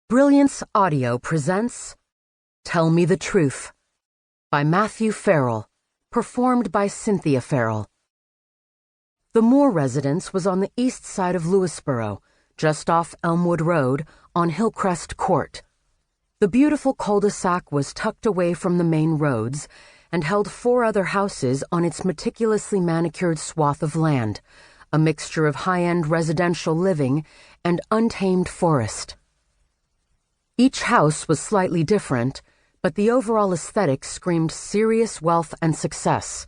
Brilliance Audio presents Tell Me the Truth by Matthew Farrell, performed by Cynthia Farrell. The Moore residence was on the east side of Lewisboro, just off Elmwood Road on Hillcrest Court. The beautiful cul-de-sac was tucked away from the main roads and held 4 other houses on its meticulously manicured swath of land, a mixture of high-end residential living and untamed forest. Each house was slightly different, but the overall aesthetic screamed serious wealth and success.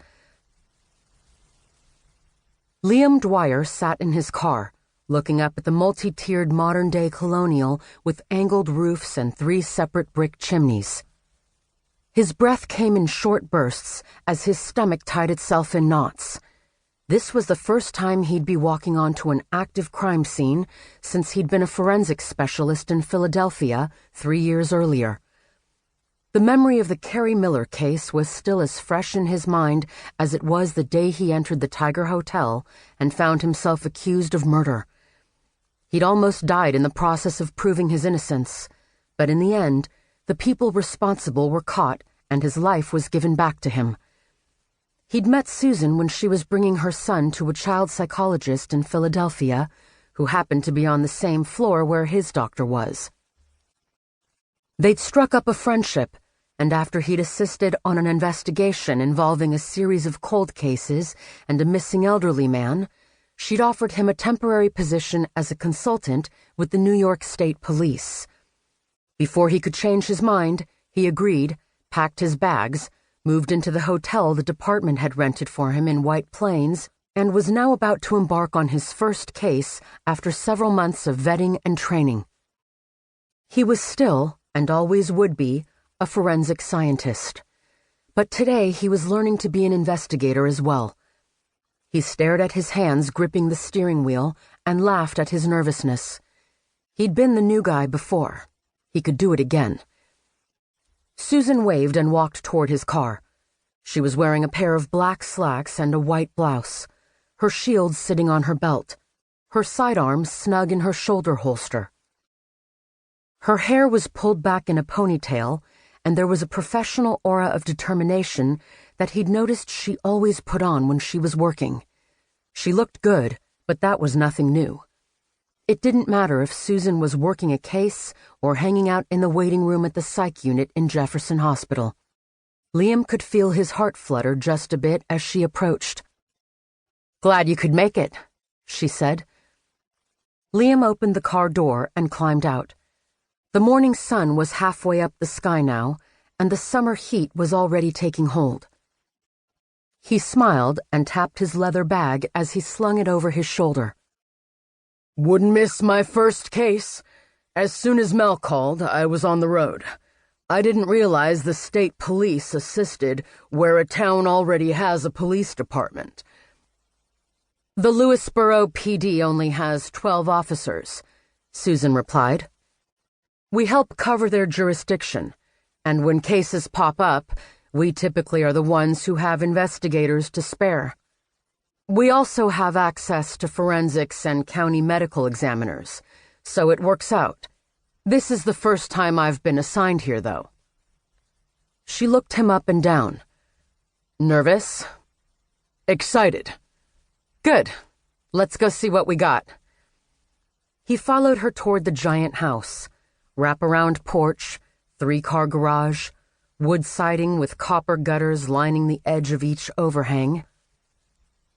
Liam Dwyer sat in his car, looking up at the multi-tiered modern-day colonial with angled roofs and 3 separate brick chimneys. His breath came in short bursts as his stomach tied itself in knots. This was the first time he'd be walking onto an active crime scene since he'd been a forensics specialist in Philadelphia 3 years earlier. The memory of the Carrie Miller case was still as fresh in his mind as it was the day he entered the Tiger Hotel and found himself accused of murder. He'd almost died in the process of proving his innocence, but in the end, the people responsible were caught and his life was given back to him. He'd met Susan when she was bringing her son to a child psychologist in Philadelphia, who happened to be on the same floor where his doctor was. They'd struck up a friendship, and after he'd assisted on an investigation involving a series of cold cases and a missing elderly man, she'd offered him a temporary position as a consultant with the New York State Police. Before he could change his mind, he agreed, packed his bags, moved into the hotel the department had rented for him in White Plains, and was now about to embark on his first case after several months of vetting and training. He was still, and always would be, a forensic scientist. But today he was learning to be an investigator as well. He stared at his hands gripping the steering wheel and laughed at his nervousness. He'd been the new guy before. He could do it again. Susan waved and walked toward his car. She was wearing a pair of black slacks and a white blouse, her shield sitting on her belt, her sidearms snug in her shoulder holster. Her hair was pulled back in a ponytail, and there was a professional aura of determination that he'd noticed she always put on when she was working. She looked good, but that was nothing new. It didn't matter if Susan was working a case or hanging out in the waiting room at the psych unit in Jefferson Hospital. Liam could feel his heart flutter just a bit as she approached. "Glad you could make it," she said. Liam opened the car door and climbed out. The morning sun was halfway up the sky now, and the summer heat was already taking hold. He smiled and tapped his leather bag as he slung it over his shoulder. "Wouldn't miss my first case. As soon as Mel called, I was on the road. I didn't realize the state police assisted where a town already has a police department. The Lewisboro PD only has 12 officers," Susan replied. "We help cover their jurisdiction, and when cases pop up, we typically are the ones who have investigators to spare. We also have access to forensics and county medical examiners, so it works out. This is the first time I've been assigned here, though." She looked him up and down. "Nervous?" "Excited." "Good. Let's go see what we got." He followed her toward the giant house. Wrap-around porch, 3-car garage, wood siding with copper gutters lining the edge of each overhang.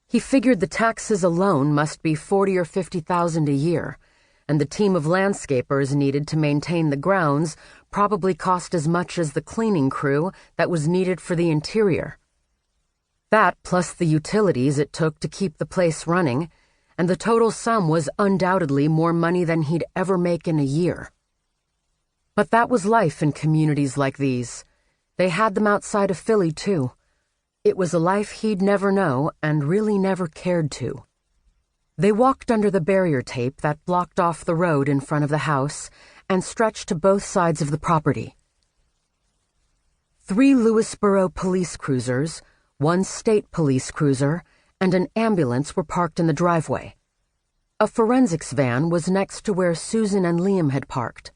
He figured the taxes alone must be $40,000 or $50,000 a year, and the team of landscapers needed to maintain the grounds probably cost as much as the cleaning crew that was needed for the interior. That plus the utilities it took to keep the place running, and the total sum was undoubtedly more money than he'd ever make in a year. But that was life in communities like these. They had them outside of Philly, too. It was a life he'd never know and really never cared to. They walked under the barrier tape that blocked off the road in front of the house and stretched to both sides of the property. 3 Lewisboro police cruisers, 1 state police cruiser, and an ambulance were parked in the driveway. A forensics van was next to where Susan and Liam had parked.